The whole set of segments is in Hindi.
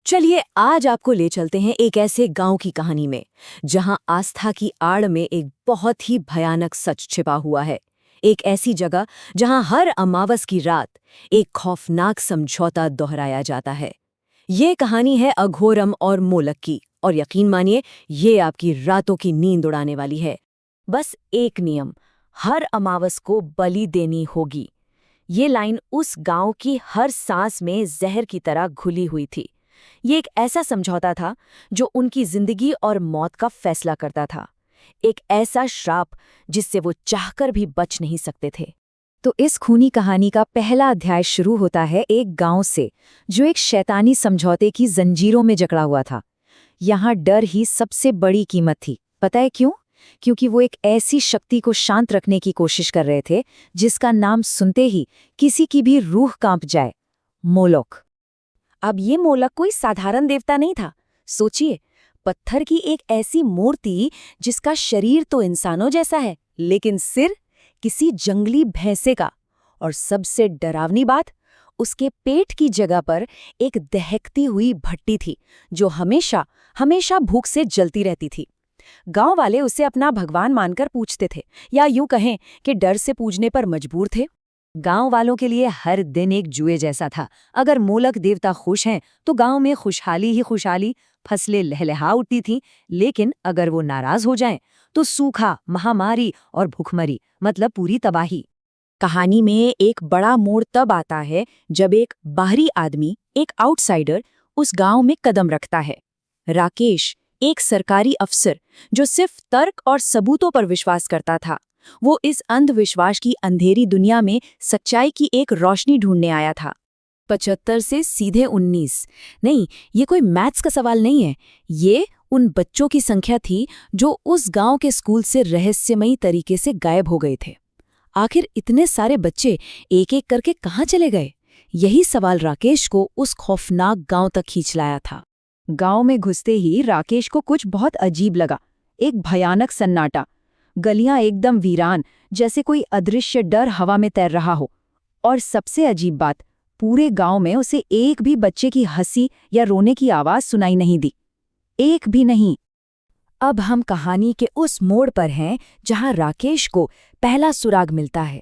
चलिए आज आपको ले चलते हैं एक ऐसे गांव की कहानी में जहां आस्था की आड़ में एक बहुत ही भयानक सच छिपा हुआ है। एक ऐसी जगह जहां हर अमावस की रात एक खौफनाक समझौता दोहराया जाता है। ये कहानी है अघोरम और मोलक की, और यकीन मानिए ये आपकी रातों की नींद उड़ाने वाली है। बस एक नियम, हर अमावस को बलि देनी होगी। ये लाइन उस गांव की हर सांस में जहर की तरह घुली हुई थी। ये एक ऐसा समझौता था जो उनकी जिंदगी और मौत का फैसला करता था। एक ऐसा श्राप जिससे वो चाहकर भी बच नहीं सकते थे। तो इस खूनी कहानी का पहला अध्याय शुरू होता है एक गांव से, जो एक शैतानी समझौते की जंजीरों में जकड़ा हुआ था। यहाँ डर ही सबसे बड़ी कीमत थी। पता है क्यों? क्योंकि वो एक ऐसी शक्ति को शांत रखने की कोशिश कर रहे थे जिसका नाम सुनते ही किसी की भी रूह कांप जाए। मोलोक। अब ये मोलक कोई साधारण देवता नहीं था। सोचिए, पत्थर की एक ऐसी मूर्ति जिसका शरीर तो इंसानों जैसा है, लेकिन सिर किसी जंगली भैंसे का। और सबसे डरावनी बात, उसके पेट की जगह पर एक दहकती हुई भट्टी थी जो हमेशा हमेशा भूख से जलती रहती थी। गांव वाले उसे अपना भगवान मानकर पूजते थे, या यूं कहें कि डर से पूजने पर मजबूर थे। गांव वालों के लिए हर दिन एक जुए जैसा था। अगर मोलक देवता खुश हैं तो गांव में खुशहाली ही खुशहाली, फसलें लहलहा उठती थीं। लेकिन अगर वो नाराज हो जाएं तो सूखा, महामारी और भूखमरी, मतलब पूरी तबाही। कहानी में एक बड़ा मोड़ तब आता है जब एक बाहरी आदमी, एक आउटसाइडर, उस गांव में कदम रखता है। राकेश, एक सरकारी अफसर जो सिर्फ तर्क और सबूतों पर विश्वास करता था। वो इस अंधविश्वास की अंधेरी दुनिया में सच्चाई की एक रोशनी ढूंढने आया था। 75 से सीधे 19। नहीं, ये कोई मैथ्स का सवाल नहीं है। ये उन बच्चों की संख्या थी जो उस गांव के स्कूल से रहस्यमयी तरीके से गायब हो गए थे। आखिर इतने सारे बच्चे एक एक करके कहाँ चले गए? यही सवाल राकेश को उस खौफनाक गांव तक खींच लाया था। गांव में घुसते ही राकेश को कुछ बहुत अजीब लगा। एक भयानक सन्नाटा, गलियां एकदम वीरान, जैसे कोई अदृश्य डर हवा में तैर रहा हो। और सबसे अजीब बात, पूरे गांव में उसे एक भी बच्चे की हंसी या रोने की आवाज सुनाई नहीं दी। एक भी नहीं। अब हम कहानी के उस मोड़ पर हैं जहां राकेश को पहला सुराग मिलता है।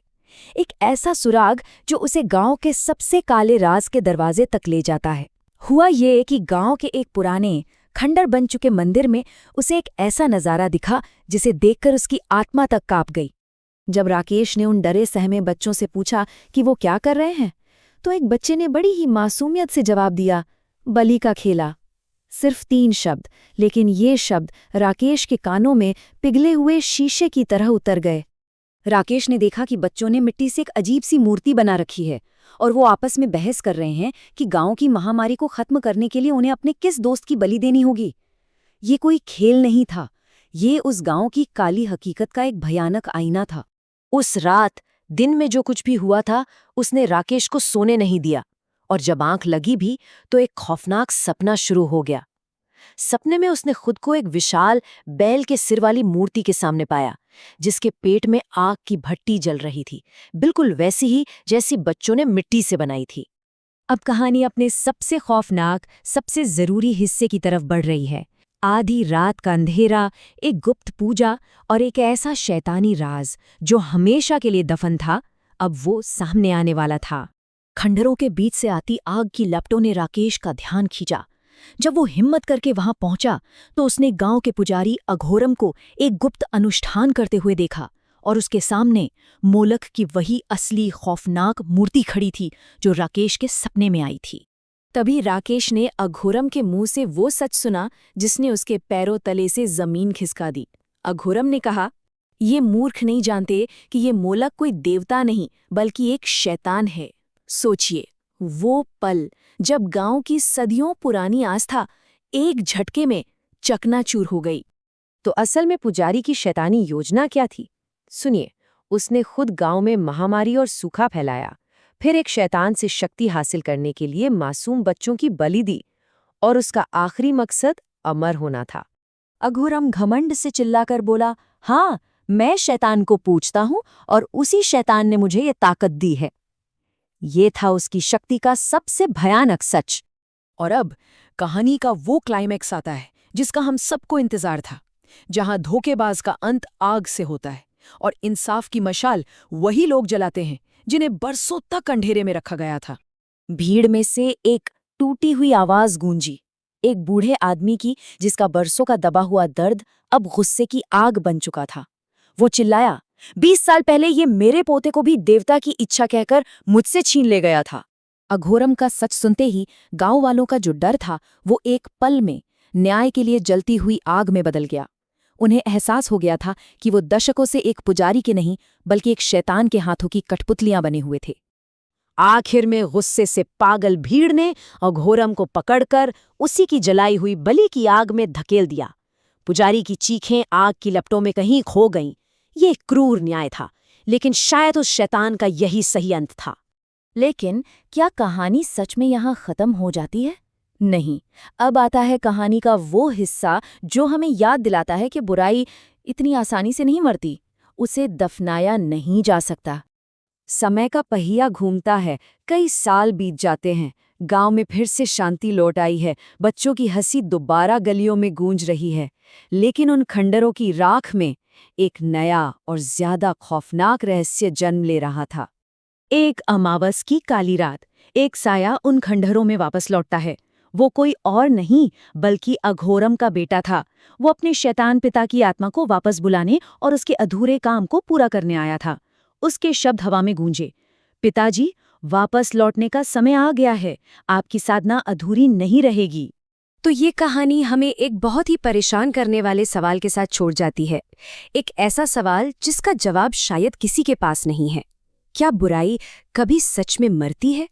एक ऐसा सुराग जो उसे गांव के सबसे काले राज के दरवाजे तक ले जाता है। हुआ ये कि गांव के एक पुराने खंडर बन चुके मंदिर में उसे एक ऐसा नजारा दिखा जिसे देखकर उसकी आत्मा तक कांप गई। जब राकेश ने उन डरे सहमे बच्चों से पूछा कि वो क्या कर रहे हैं, तो एक बच्चे ने बड़ी ही मासूमियत से जवाब दिया, बलि का खेला। सिर्फ 3 शब्द, लेकिन ये शब्द राकेश के कानों में पिघले हुए शीशे की तरह उतर गए। राकेश ने देखा कि बच्चों ने मिट्टी से एक अजीब सी मूर्ति बना रखी है और वो आपस में बहस कर रहे हैं कि गांव की महामारी को खत्म करने के लिए उन्हें अपने किस दोस्त की बलि देनी होगी। ये कोई खेल नहीं था, ये उस गांव की काली हकीकत का एक भयानक आईना था। उस रात दिन में जो कुछ भी हुआ था उसने राकेश को सोने नहीं दिया, और जब आंख लगी भी तो एक खौफनाक सपना शुरू हो गया। सपने में उसने खुद को एक विशाल बैल के सिर वाली मूर्ति के सामने पाया, जिसके पेट में आग की भट्टी जल रही थी, बिल्कुल वैसी ही जैसी बच्चों ने मिट्टी से बनाई थी। अब कहानी अपने सबसे खौफनाक, सबसे जरूरी हिस्से की तरफ बढ़ रही है। आधी रात का अंधेरा, एक गुप्त पूजा और एक ऐसा शैतानी राज जो हमेशा के लिए दफन था, अब वो सामने आने वाला था। खंडरों के बीच से आती आग की लपटों ने राकेश का ध्यान खींचा। जब वो हिम्मत करके वहां पहुंचा तो उसने गांव के पुजारी अघोरम को एक गुप्त अनुष्ठान करते हुए देखा, और उसके सामने मोलक की वही असली खौफनाक मूर्ति खड़ी थी जो राकेश के सपने में आई थी। तभी राकेश ने अघोरम के मुंह से वो सच सुना जिसने उसके पैरों तले से जमीन खिसका दी। अघोरम ने कहा, ये मूर्ख नहीं जानते कि ये मोलक कोई देवता नहीं बल्कि एक शैतान है। सोचिए, वो पल जब गांव की सदियों पुरानी आस्था एक झटके में चकनाचूर हो गई। तो असल में पुजारी की शैतानी योजना क्या थी? सुनिए, उसने खुद गांव में महामारी और सूखा फैलाया, फिर एक शैतान से शक्ति हासिल करने के लिए मासूम बच्चों की बलि दी, और उसका आखिरी मकसद अमर होना था। अघोरम घमंड से चिल्लाकर बोला, हाँ, मैं शैतान को पूजता हूं और उसी शैतान ने मुझे ये ताकत दी है। ये था उसकी शक्ति का सबसे भयानक सच। और अब कहानी का वो क्लाइमैक्स आता है जिसका हम सबको इंतजार था, जहां धोखेबाज का अंत आग से होता है और इंसाफ की मशाल वही लोग जलाते हैं जिन्हें बरसों तक अंधेरे में रखा गया था। भीड़ में से एक टूटी हुई आवाज गूंजी, एक बूढ़े आदमी की जिसका बरसों का दबा हुआ दर्द अब गुस्से की आग बन चुका था। वो चिल्लाया, 20 साल पहले ये मेरे पोते को भी देवता की इच्छा कहकर मुझसे छीन ले गया था। अघोरम का सच सुनते ही गांव वालों का जो डर था वो एक पल में न्याय के लिए जलती हुई आग में बदल गया। उन्हें एहसास हो गया था कि वो दशकों से एक पुजारी के नहीं बल्कि एक शैतान के हाथों की कठपुतलियां बने हुए थे। आखिर में गुस्से से पागल भीड़ ने अघोरम को पकड़कर उसी की जलाई हुई बलि की आग में धकेल दिया। पुजारी की चीखें आग की लपटों में कहीं खो गईं। ये क्रूर न्याय था, लेकिन शायद उस शैतान का यही सही अंत था। लेकिन क्या कहानी सच में यहाँ खत्म हो जाती है? नहीं, अब आता है कहानी का वो हिस्सा जो हमें याद दिलाता है कि बुराई इतनी आसानी से नहीं मरती, उसे दफनाया नहीं जा सकता। समय का पहिया घूमता है, कई साल बीत जाते हैं, गांव में फिर से शांति लौट आई है, बच्चों की हंसी दोबारा गलियों में गूंज रही है। लेकिन उन खंडरों की राख में एक नया और ज्यादा खौफनाक रहस्य जन्म ले रहा था। एक अमावस की काली रात एक साया उन खंडहरों में वापस लौटता है। वो कोई और नहीं बल्कि अघोरम का बेटा था। वो अपने शैतान पिता की आत्मा को वापस बुलाने और उसके अधूरे काम को पूरा करने आया था। उसके शब्द हवा में गूंजे, पिताजी, वापस लौटने का समय आ गया है, आपकी साधना अधूरी नहीं रहेगी। तो ये कहानी हमें एक बहुत ही परेशान करने वाले सवाल के साथ छोड़ जाती है। एक ऐसा सवाल जिसका जवाब शायद किसी के पास नहीं है। क्या बुराई कभी सच में मरती है?